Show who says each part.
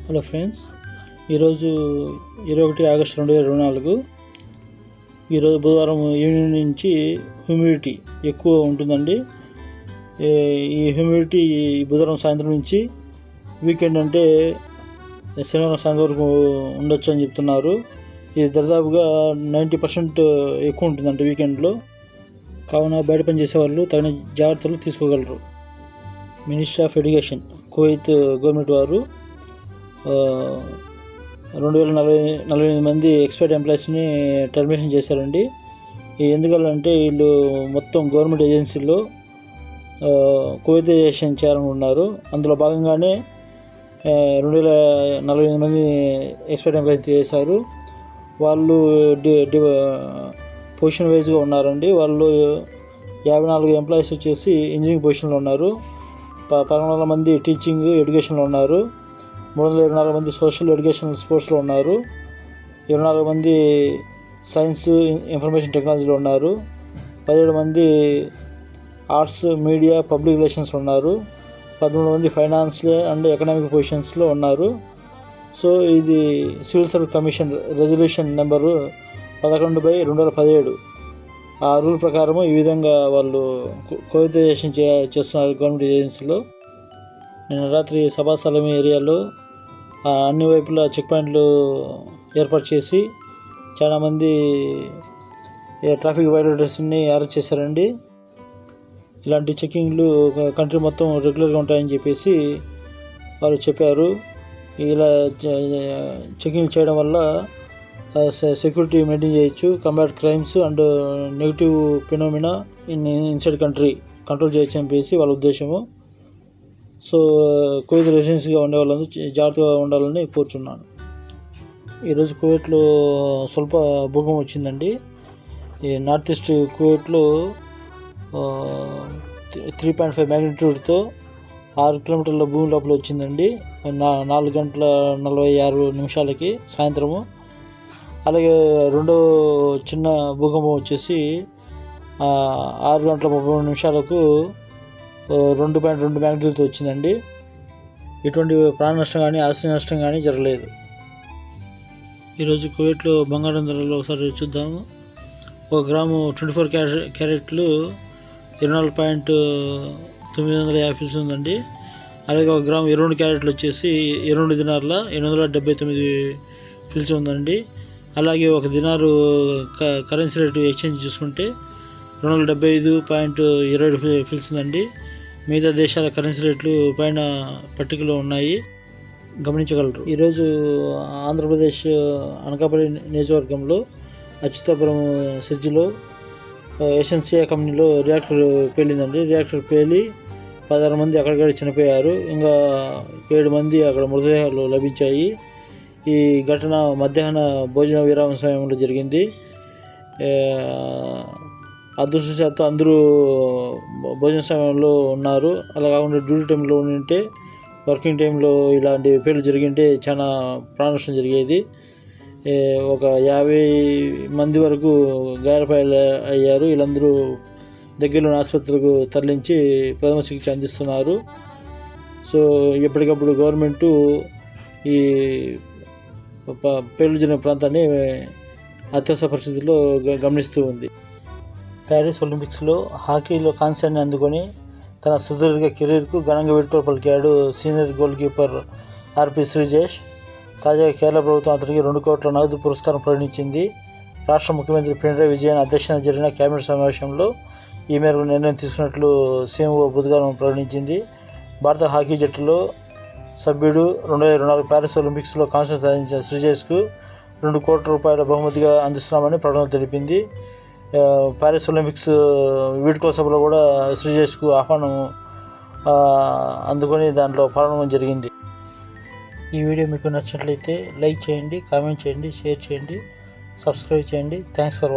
Speaker 1: Hello friends, ఈరోజు 21 August 2024. ఈరోజు బుధవారం ఈవినింగ్ నుంచి హ్యూమిడిటీ ఎక్కువ ఉంటుందండి. ఈ హ్యూమిడిటీ బుధవారం సాయంత్రం నుంచి వీకెండ్ అంటే శనివారం సాయంత్రం వరకు ఉండొచ్చు అని చెప్తున్నారు. ఇది దాదాపుగా 90% ఎక్కువ ఉంటుందంట వీకెండ్లో. కావున బయట పని చేసేవాళ్ళు తగిన జాగ్రత్తలు తీసుకోగలరు. Ministry of education Kuwait government వారు 2048 మంది ఎక్స్పైర్డ్ ఎంప్లాయీస్ని టర్మినేషన్ చేశారండి. ఎందుకంటే వీళ్ళు మొత్తం గవర్నమెంట్ ఏజెన్సీల్లో కువైతైజేషన్ చేయాలనుకున్నారు. అందులో భాగంగానే 2048 మంది ఎక్స్పైర్డ్ ఎంప్లాయీస్ చేశారు. వాళ్ళు పొజిషన్ వైజ్గా ఉన్నారండి. వాళ్ళు 54 ఎంప్లాయీస్ వచ్చేసి ఇంజనీరింగ్ పొజిషన్లో ఉన్నారు. 1100 మంది టీచింగ్ ఎడ్యుకేషన్లో ఉన్నారు. 324 మంది సోషల్ ఎడ్యుకేషన్ స్పోర్ట్స్లో ఉన్నారు. 24 మంది సైన్స్ ఇన్ఫర్మేషన్ టెక్నాలజీలో ఉన్నారు. 17 మంది ఆర్ట్స్ మీడియా పబ్లిక్ రిలేషన్స్లో ఉన్నారు. 13 మంది ఫైనాన్స్ అండ్ ఎకనామిక్ పొజిషన్స్లో ఉన్నారు. సో ఇది civil service commission resolution number 11/2017 ఆ రూల్ ప్రకారము ఈ విధంగా వాళ్ళు కువైతైజేషన్ చేస్తున్నారు గవర్నమెంట్ ఏజెన్సీలో. నిన్న రాత్రి సభా సలమీ ఏరియాలో అన్ని వైపులా చెక్ పాయింట్లు ఏర్పాటు చేసి చాలామంది ట్రాఫిక్ వైలేటర్స్ని అరెస్ట్ చేశారండి. ఇలాంటి చెక్కింగ్లు కంట్రీ మొత్తం రెగ్యులర్గా ఉంటాయని చెప్పేసి వాళ్ళు చెప్పారు. ఇలా చెక్కింగ్ చేయడం వల్ల సెక్యూరిటీ మెయింటైన్ చేయొచ్చు, combat crimes and negative phenomena inside country control చేయొచ్చు అని చెప్పేసి వాళ్ళ ఉద్దేశము. సో కువైత్ రెసిడెన్సీగా ఉండే వాళ్ళందరూ జాగ్రత్తగా ఉండాలని కోరుచున్నాను. ఈరోజు కువైట్లో స్వల్ప భూకంపం వచ్చిందండి. ఈ నార్త్ ఈస్ట్ కువైట్లో 3.5 మ్యాగ్నిట్యూడ్తో 6 కిలోమీటర్ల భూమి లోపల వచ్చిందండి. 4:46 సాయంత్రము. అలాగే రెండో చిన్న భూకంపం వచ్చేసి 6:33 2.2 మ్యాగ్నిట్యూడ్తో వచ్చిందండి. ఎటువంటి ప్రాణ నష్టం కానీ ఆస్తి నష్టం కానీ జరగలేదు. ఈరోజు కువైట్లో బంగారం ధరలు ఒకసారి చూద్దాము. 1 గ్రాము 24 క్యారెట్లు 24.950 ఉందండి. అలాగే 1 గ్రాము 22 క్యారెట్లు వచ్చేసి 22 దినార్ల 879 ఫిల్స్ ఉందండి. అలాగే 1 దినారు కరెన్సీ రేటు ఎక్స్చేంజ్ చూసుకుంటే 275.20 ఫిల్స్ ఉందండి. మిగతా దేశాల కరెన్సీ రేట్లు పైన పట్టికలో ఉన్నాయి, గమనించగలరు. ఈరోజు ఆంధ్రప్రదేశ్ అనకాపల్లి నియోజకవర్గంలో అచ్యుతాపురం సిజ్లో ఎసెన్సియా కంపెనీలో రియాక్టర్ పేలిందండి. రియాక్టర్ పేలి 16 మంది అక్కడిక్కడ చనిపోయారు. ఇంకా 7 మంది అక్కడ మృతదేహాలు లభించాయి. ఈ ఘటన మధ్యాహ్న భోజన విరామ సమయంలో జరిగింది. అదృష్టశాత్తు అందరూ భోజన సమయంలో ఉన్నారు. అలా కాకుండా డ్యూటీ టైంలో ఉంటే, వర్కింగ్ టైంలో ఇలాంటి పేర్లు జరిగింటే చాలా ప్రాణ నష్టం జరిగేది. ఒక 50 మంది వరకు గాయాలపాలు అయ్యారు. వీళ్ళందరూ దగ్గరలోని ఆసుపత్రులకు తరలించి ప్రథమ చికిత్స అందిస్తున్నారు. సో ఎప్పటికప్పుడు గవర్నమెంటు ఈ పేర్లు జరిగిన ప్రాంతాన్ని అత్యవసర పరిస్థితుల్లో గమనిస్తూ ఉంది. ప్యారిస్ ఒలింపిక్స్లో హాకీలో కాంస్యాన్ని అందుకొని తన సుదీర్ఘ కెరీర్కు ఘనంగా వీడ్కోలు పలికాడు సీనియర్ గోల్ కీపర్ ఆర్పి శ్రీజేష్. తాజాగా కేరళ ప్రభుత్వం అతనికి 2 కోట్ల నగదు పురస్కారం ప్రకటించింది. రాష్ట్ర ముఖ్యమంత్రి పినరయ్ విజయన్ అధ్యక్షతన జరిగిన కేబినెట్ సమావేశంలో ఈ మేరకు నిర్ణయం తీసుకున్నట్లు సీఎంఓ బుధవారం ప్రకటించింది. భారత హాకీ జట్టులో సభ్యుడు 2024 ప్యారిస్ ఒలింపిక్స్లో కాంస్యం సాధించిన శ్రీజేష్కు 2 కోట్ల రూపాయల బహుమతిగా అందిస్తున్నామని ప్రకటన తెలిపింది. ప్యారిస్ ఒలింపిక్స్ వీడ్కోలు సభలో కూడా శ్రీజేష్కు ఆహ్వానం అందుకొని దాంట్లో పాల్గొనడం జరిగింది. ఈ వీడియో మీకు నచ్చినట్లయితే లైక్ చేయండి, కామెంట్ చేయండి, షేర్ చేయండి, సబ్స్క్రైబ్ చేయండి. Thanks for watching.